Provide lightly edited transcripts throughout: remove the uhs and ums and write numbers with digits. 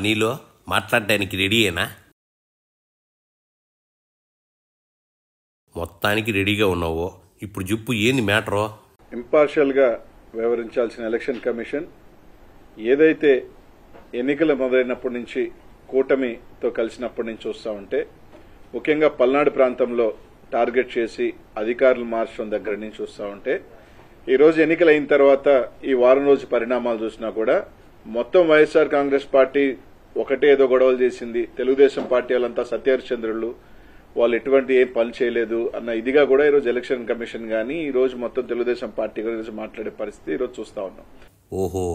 నీలో మాట్లాడడానికి రెడీయేనా? మొత్తానికి రెడీగా ఉన్నావు. ఇప్పుడు చెప్పు, ఏంది మ్యాటరో? ఇంపార్షియల్గా వ్యవహరించాల్సిన ఎలక్షన్ కమిషన్ ఏదైతే ఎన్నికలు మొదలైనప్పటి నుంచి కూటమితో కలిసినప్పటి నుంచి చూస్తూ ఉంటే ముఖ్యంగా పల్నాడు ప్రాంతంలో టార్గెట్ చేసి అధికారులు మార్చడం దగ్గర నుంచి చూస్తూ ఉంటే ఈరోజు ఎన్నికలు అయిన తర్వాత ఈ వారం రోజు పరిణామాలు చూసినా కూడా మొత్తం వైఎస్ఆర్ కాంగ్రెస్ పార్టీ ఒకటే ఏదో గొడవలు చేసింది, తెలుగుదేశం పార్టీ వాళ్ళంతా సత్యహరిశ్చంద్రులు, వాళ్ళు ఎటువంటి ఏం పని చేయలేదు అన్న ఇదిగా కూడా ఈరోజు ఎలక్షన్ కమిషన్ గానీ ఈ రోజు మొత్తం తెలుగుదేశం పార్టీ గురించి మాట్లాడే పరిస్థితి ఈరోజు చూస్తా ఉన్నాం. ఓహో,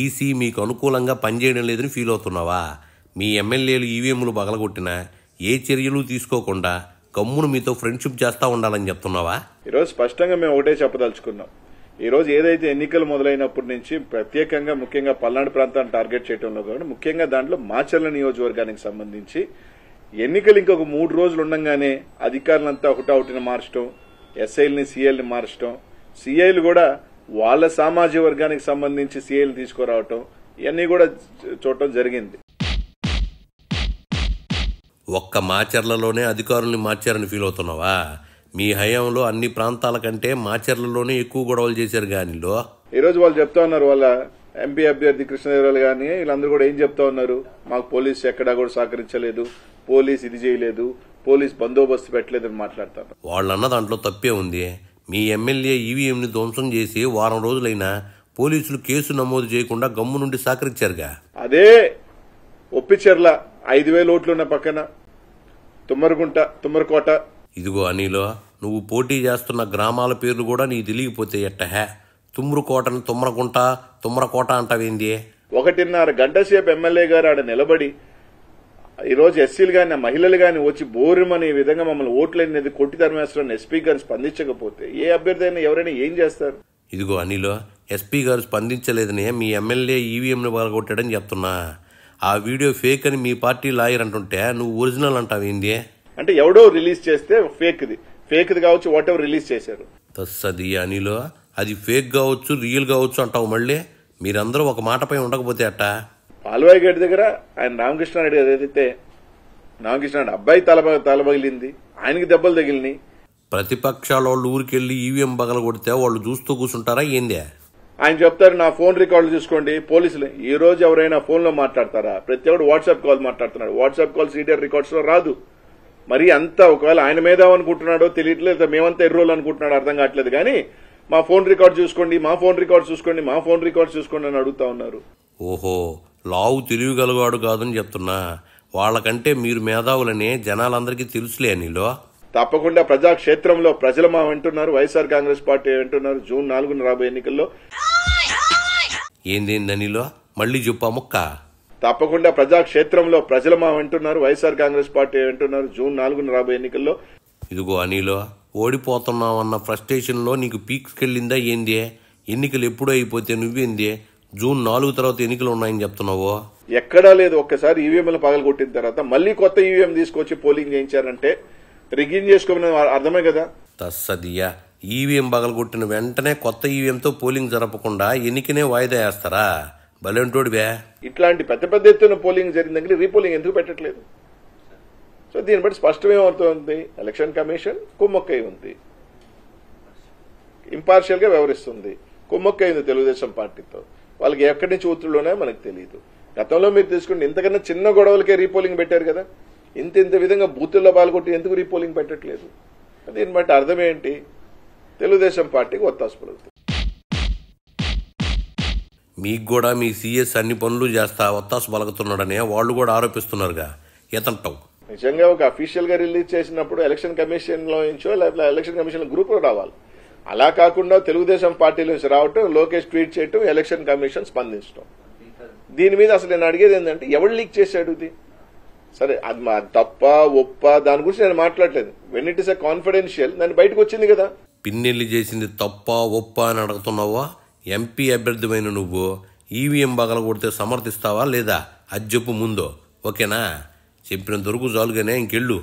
ఈసీ మీకు అనుకూలంగా పనిచేయడం లేదని ఫీల్ అవుతున్నావా? మీ ఎమ్మెల్యేలు ఈవీఎంలు పగలగొట్టినా ఏ చర్యలు తీసుకోకుండా గమ్మును మీతో ఫ్రెండ్షిప్ చేస్తా ఉండాలని చెప్తున్నావా? ఈరోజు స్పష్టంగా మేము ఒకటే చెప్పదలుచుకున్నాం. ఈ రోజు ఏదైతే ఎన్నికలు మొదలైనప్పటి నుంచి ప్రత్యేకంగా ముఖ్యంగా పల్నాడు ప్రాంతాన్ని టార్గెట్ చేయడంలో కూడా ముఖ్యంగా దాంట్లో మాచర్ల నియోజకవర్గానికి సంబంధించి ఎన్నికలు ఇంకొక 3 రోజులు ఉండగానే అధికారులంతా ఒకటౌటిని మార్చడం, ఎస్ఐల్ని సీఐల్ని మార్చడం, సీఐలు కూడా వాళ్ళ సామాజిక వర్గానికి సంబంధించి సీఐలు తీసుకురావటం, ఇవన్నీ కూడా చూడటం జరిగింది. ఒక్క మాచర్లలోనే అధికారుల్ని మార్చారని ఫీల్ అవుతున్నావా? మీ హయాంలో అన్ని ప్రాంతాల కంటే మాచర్లలోనే ఎక్కువ గొడవలు చేశారు. గానిలో ఈరోజు వాళ్ళు చెప్తా ఉన్నారు, వాళ్ళ ఎంపీ అభ్యర్థి కృష్ణదేవరాయలు కానీ వీళ్ళందరూ కూడా ఏం చెప్తా ఉన్నారు, మాకు పోలీసు ఎక్కడా కూడా సహకరించలేదు, పోలీసు ఇది చేయలేదు, పోలీసు బందోబస్తు పెట్టలేదని మాట్లాడతారు. వాళ్ళన్న దాంట్లో తప్పే ఉంది. మీ ఎమ్మెల్యే ఈవీఎంని ధ్వంసం చేసి వారం రోజులైనా పోలీసులు కేసు నమోదు చేయకుండా గమ్ము నుండి సహకరించారుగా. అదే ఒప్పిచెర్ల 5,000 ఓట్లున్న పక్కన తుమ్మరకోట. ఇదిగో అనిలో, నువ్వు పోటీ చేస్తున్న గ్రామాల పేర్లు కూడా నీకు తెలియకపోతే ఎట్టహే? తుమ్రుకోటని తుమ్మరకోట అంటావేంది? 1.5 గంట సేపు ఎమ్మెల్యే గారు ఆడ నిలబడి ఈరోజు ఎస్సీలు గాని మహిళలు గాని వచ్చి బోరుమని విధంగా మమ్మల్ని ఓట్లనేది కొట్టి తరిమేస్తారని ఎస్పీ గారు స్పందించకపోతే ఏ అభ్యర్థి అయినా ఎవరైనా ఏం చేస్తారు? ఇదిగో అనిలో, ఎస్పీ గారు స్పందించలేదని మీ ఎమ్మెల్యే ఈవీఎంని పగలగొట్టాడని చెప్తున్నా. ఆ వీడియో ఫేక్ అని మీ పార్టీ లాయర్ అంటుంటే నువ్వు ఒరిజినల్ అంటావేంది? అంటే ఎవడో రిలీజ్ చేస్తే ఫేక్ది కావచ్చు, వాట్ ఎవర్ రిలీజ్ చేశారు. తస్సది అనిలో, అది ఫేక్ కావచ్చు రియల్ కావచ్చు అంటావు. మళ్ళీ మీరందరూ ఒక మాటపై ఉండకపోతే అట్ట? పాల్వాయి గేట్ దగ్గర ఆయన రామకృష్ణారెడ్డి ఏదైతే రామకృష్ణారెడ్డి అబ్బాయి తల పగిలింది, ఆయనకి దెబ్బలు తగిలినాయి. ప్రతిపక్షాల వాళ్ళు ఊరికెళ్లి ఈవీఎం పగల కొడితే వాళ్ళు చూస్తూ కూర్చుంటారా ఏందే? ఆయన చెప్తారు నా ఫోన్ రికార్డులు చూసుకోండి. పోలీసులు ఈ రోజు ఎవరైనా ఫోన్ లో మాట్లాడతారా? ప్రతి ఒక్కడు వాట్సాప్ కాల్ మాట్లాడుతున్నాడు. వాట్సాప్ కాల్ సీడీఆర్ రికార్డ్స్ లో రాదు. మరి అంతా ఒకవేళ ఆయన మీద అనుకుంటున్నాడో తెలియట్లేదు, మేమంతా ఎర్రోలు అనుకుంటున్నాడు అర్థం కావట్లేదు. కానీ మా ఫోన్ రికార్డు చూసుకోండి, మా ఫోన్ రికార్డు చూసుకోండి, మా ఫోన్ రికార్డు చూసుకోండి అని అడుగుతా ఉన్నారు. ఓహో, లావు తెలివిగలవాడు కాదని చెప్తున్నా. వాళ్ళకంటే మీరు మేధావులనే జనాలందరికీ తెలుసులే అనిలో. తప్పకుండా ప్రజాక్షేత్రంలో ప్రజలు మా వింటున్నారు, వైఎస్ఆర్ కాంగ్రెస్ పార్టీ వింటున్నారు. జూన్ 4న రాబోయే ఎన్నికల్లో ఏందేందనిలో మళ్ళీ చెప్పా ముక్క? తప్పకుండా ప్రజాక్షేత్రంలో ప్రజలు మా వింటున్నారు, వైఎస్ఆర్ కాంగ్రెస్ పార్టీ వింటున్నారు. జూన్ 4న రాబోయే ఎన్నికల్లో ఇదిగో అనిలో, ఓడిపోతున్నావన్న ఫ్రస్ట్రేషన్ లో నీకు పీక్స్కెళ్ళిందా ఏంది? ఎన్నికలు ఎప్పుడు అయిపోతే నువ్వేంది జూన్ 4 తర్వాత ఎన్నికలు ఉన్నాయని చెప్తున్నావు? ఎక్కడా లేదు. ఒక్కసారి ఈవీఎంలు పగలగొట్టిన తర్వాత మళ్ళీ కొత్త ఈవీఎం తీసుకొచ్చి పోలింగ్ చేయించారంటే రిగ్గింగ్ చేసుకోమని అర్థమే కదా. తస్సదియా, ఈవీఎం పగలగొట్టిన వెంటనే కొత్త ఈవీఎంతో పోలింగ్ జరపకుండా ఎన్నికనే వాయిదా వేస్తారా? బలెంటోడివే. ఇట్లాంటి పెద్ద ఎత్తున పోలింగ్ జరిగిన దగ్గర రీపోలింగ్ ఎందుకు పెట్టట్లేదు? సో దీన్ని బట్టి స్పష్టమేమవుతుంది, ఎలక్షన్ కమిషన్ కుమ్మక్కై ఉంది, ఇంపార్షియల్ గా వ్యవహరిస్తుంది, కుమ్మక్కై ఉంది తెలుగుదేశం పార్టీతో. వాళ్ళకి ఎక్కడి నుంచి ఒత్తిళ్లు మనకు తెలియదు. గతంలో మీరు తీసుకుంటే ఇంతకన్నా చిన్న గొడవలకే రీపోలింగ్ పెట్టారు కదా. ఇంత విధంగా బూతుల్లో పాల్గొట్టి ఎందుకు రీపోలింగ్ పెట్టట్లేదు? దీన్ని బట్టి అర్థం ఏంటి? తెలుగుదేశం పార్టీకి ఒత్తాసు పలుకుతుంది. మీకు కూడా మీ సీఎస్ అన్ని పనులు చేస్తా ఒత్తాసు పలుకుతున్నాడనే వాళ్ళు కూడా ఆరోపిస్తున్నారుగా. ఎతంటావు? నిజంగా ఒక అఫీషియల్ గా రిలీజ్ చేసినప్పుడు ఎలక్షన్ కమిషన్ లో నుంచో లేకపోతే ఎలక్షన్ కమిషన్ గ్రూప్ లో రావాలి. అలా కాకుండా తెలుగుదేశం పార్టీలో నుంచి రావటం, లోకేష్ ట్వీట్ చేయటం, ఎలక్షన్ కమిషన్ స్పందించడం. దీని మీద అసలు నేను అడిగేది ఏంటంటే ఎవరు లీక్ చేశాడు ఇది? సరే, అది తప్ప ఒప్ప దాని గురించి నేను మాట్లాడలేదు. When it is a confidential దాన్ని బయటకు వచ్చింది కదా. పిన్నెల్లి చేసింది తప్ప ఒప్ప అని అడుగుతున్నావా? ఎంపీ అభ్యర్థిమైన నువ్వు ఈవీఎం పగల కొడితే సమర్థిస్తావా లేదా? అది చెప్పు ముందు, ఓకేనా? చెప్పినంత వరకు చాలుగానే ఇంకెళ్ళు.